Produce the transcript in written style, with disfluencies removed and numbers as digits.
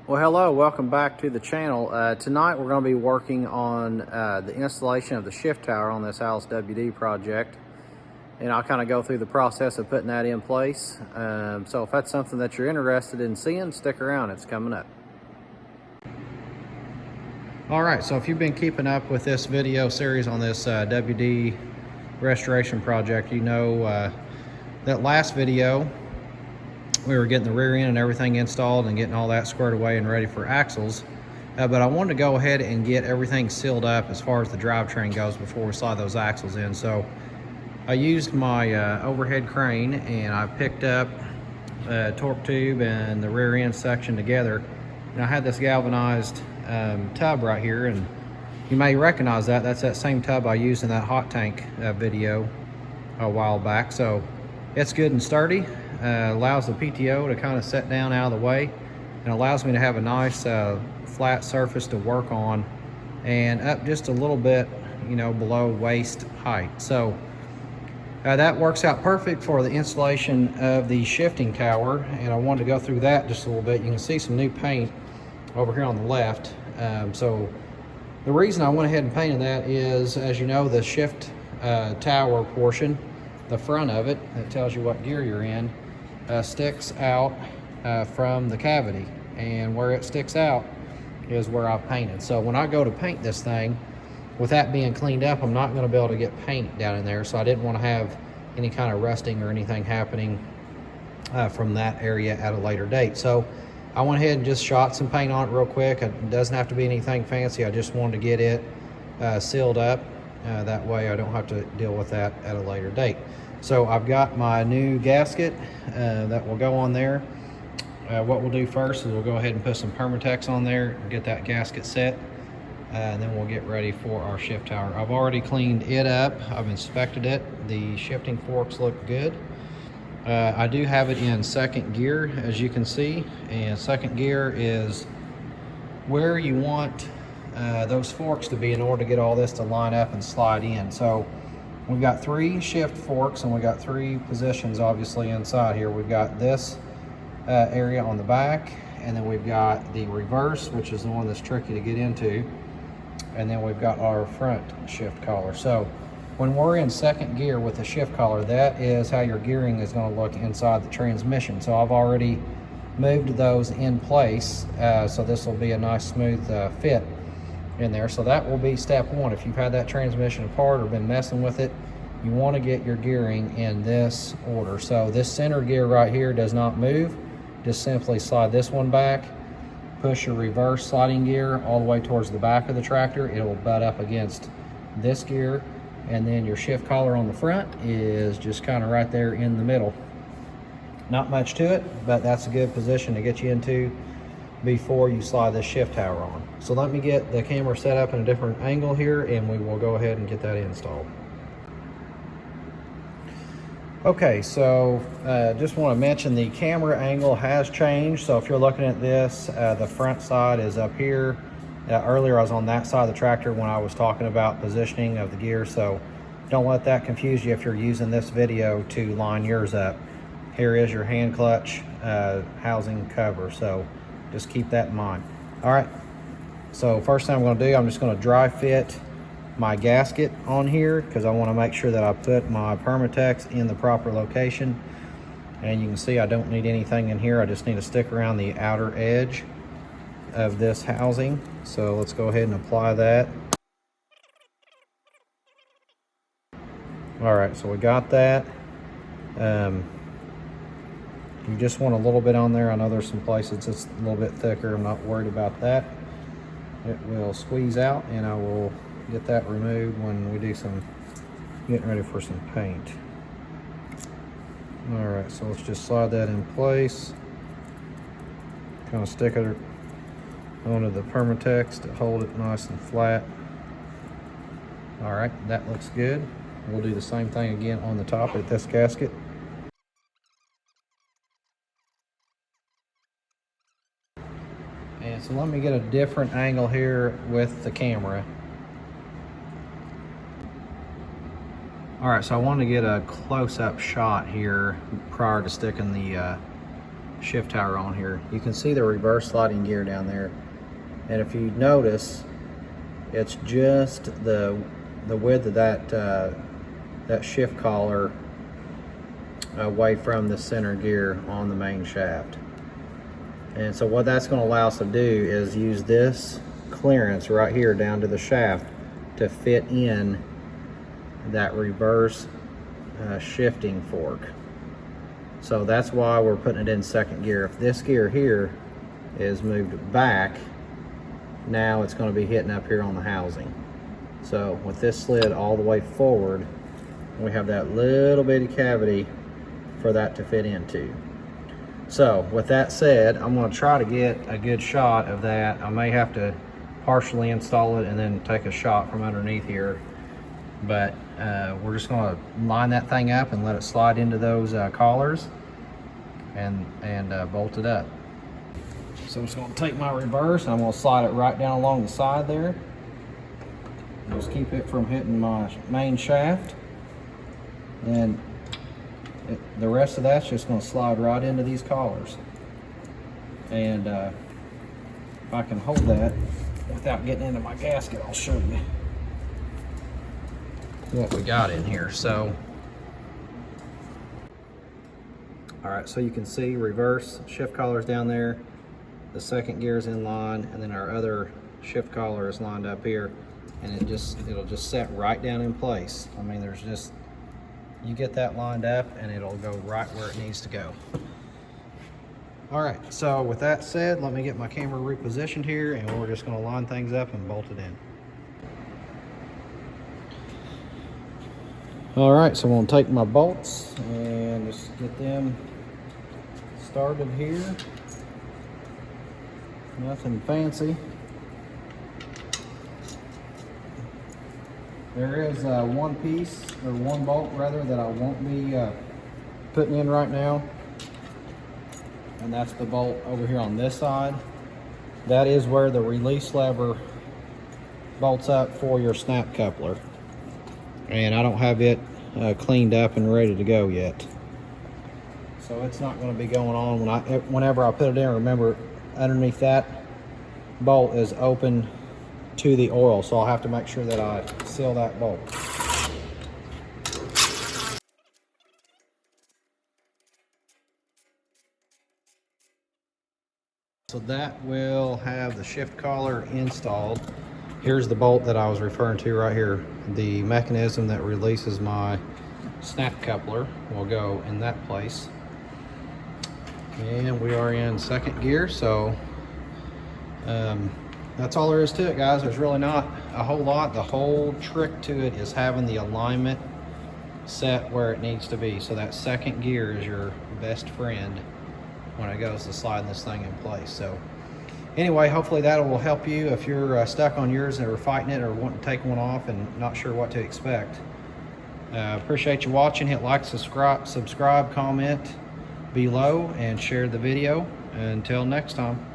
Well, hello, welcome back to the channel. Tonight we're going to be working on the installation of the shift tower on this Allis WD project, and I'll kind of go through the process of putting that in place. So if that's something that you're interested in seeing, stick around, it's coming up. All right, so if you've been keeping up with this video series on this WD restoration project, you know that last video we were getting the rear end and everything installed and getting all that squared away and ready for axles. But I wanted to go ahead and get everything sealed up as far as the drivetrain goes before we slide those axles in. So I used my overhead crane and I picked up a torque tube and the rear end section together. And I had this galvanized tub right here, and you may recognize that. That's that same tub I used in that hot tank video a while back. So it's good and sturdy. Allows the PTO to kind of set down out of the way, and allows me to have a nice flat surface to work on, and up just a little bit, you know, below waist height. So that works out perfect for the installation of the shifting tower, and I wanted to go through that just a little bit. You can see some new paint over here on the left. So the reason I went ahead and painted that is, as you know, the shift tower portion, the front of it that tells you what gear you're in, sticks out from the cavity, and where it sticks out is where I've painted. So when I go to paint this thing, with that being cleaned up, I'm not going to be able to get paint down in there, so I didn't want to have any kind of rusting or anything happening from that area at a later date. So I went ahead and just shot some paint on it real quick. It doesn't have to be anything fancy. I just wanted to get it sealed up. That way I don't have to deal with that at a later date. So I've got my new gasket that will go on there. What we'll do first is we'll go ahead and put some Permatex on there and get that gasket set, and then we'll get ready for our shift tower. I've already cleaned it up. I've inspected it. The shifting forks look good. I do have it in second gear, as you can see, and second gear is where you want those forks to be in order to get all this to line up and slide in. So we've got 3 shift forks, and we've got 3 positions obviously inside here. We've got this area on the back, and then we've got the reverse, which is the one that's tricky to get into, and then we've got our front shift collar. So when we're in second gear with the shift collar, that is how your gearing is going to look inside the transmission. So I've already moved those in place, so this will be a nice smooth fit in there. So that will be step 1. If you've had that transmission apart or been messing with it, you want to get your gearing in this order. So this center gear right here does not move. Just simply slide this one back, push your reverse sliding gear all the way towards the back of the tractor. It will butt up against this gear, and then your shift collar on the front is just kind of right there in the middle. Not much to it, but that's a good position to get you into before you slide the shift tower on. So let me get the camera set up in a different angle here, and we will go ahead and get that installed. Okay, so just want to mention the camera angle has changed. So if you're looking at this, the front side is up here. Earlier I was on that side of the tractor when I was talking about positioning of the gear, so don't let that confuse you if you're using this video to line yours up. Here is your hand clutch housing cover, so just keep that in mind. All right, so first thing I'm going to do, I'm just going to dry fit my gasket on here, because I want to make sure that I put my Permatex in the proper location. And you can see I don't need anything in here. I just need to stick around the outer edge of this housing. So let's go ahead and apply that. All right, so we got that. You just want a little bit on there. I know there's some places it's a little bit thicker. I'm not worried about that. It will squeeze out, and I will get that removed when we do some getting ready for some paint. All right, so let's just slide that in place. Kind of stick it onto the Permatex to hold it nice and flat. All right, that looks good. We'll do the same thing again on the top of this gasket. And so let me get a different angle here with the camera. All right, so I want to get a close-up shot here prior to sticking the shift tower on here. You can see the reverse sliding gear down there, and if you notice, it's just the width of that shift collar away from the center gear on the main shaft. And so what that's going to allow us to do is use this clearance right here down to the shaft to fit in that reverse shifting fork. So that's why we're putting it in second gear. If this gear here is moved back, now it's going to be hitting up here on the housing. So with this slid all the way forward, we have that little bitty cavity for that to fit into. So with that said, I'm going to try to get a good shot of that. I may have to partially install it and then take a shot from underneath here, but we're just going to line that thing up and let it slide into those collars and bolt it up. So I'm just going to take my reverse and I'm going to slide it right down along the side there. Just keep it from hitting my main shaft, and the rest of that's just going to slide right into these collars. And if I can hold that without getting into my gasket, I'll show you what we got in here. So all right, so you can see reverse shift collars down there, the second gear is in line, and then our other shift collar is lined up here, and it'll just set right down in place. I mean, there's just, you get that lined up and it'll go right where it needs to go. All right, so with that said, let me get my camera repositioned here, and we're just going to line things up and bolt it in. All right, so I'm going to take my bolts and just get them started here. Nothing fancy. There is one piece, or one bolt rather, that I won't be putting in right now, and that's the bolt over here on this side. That is where the release lever bolts up for your snap coupler, and I don't have it cleaned up and ready to go yet, so it's not going to be going on whenever I put it in. Remember, underneath that bolt is open to the oil, so I'll have to make sure that I seal that bolt. So that will have the shift collar installed. Here's the bolt that I was referring to right here. The mechanism that releases my snap coupler will go in that place. And we are in second gear, so that's all there is to it, guys. There's really not a whole lot. The whole trick to it is having the alignment set where it needs to be. So that second gear is your best friend when it goes to sliding this thing in place. So anyway, hopefully that will help you if you're stuck on yours and are fighting it or wanting to take one off and not sure what to expect. Appreciate you watching. Hit like, subscribe, comment below, and share the video. Until next time.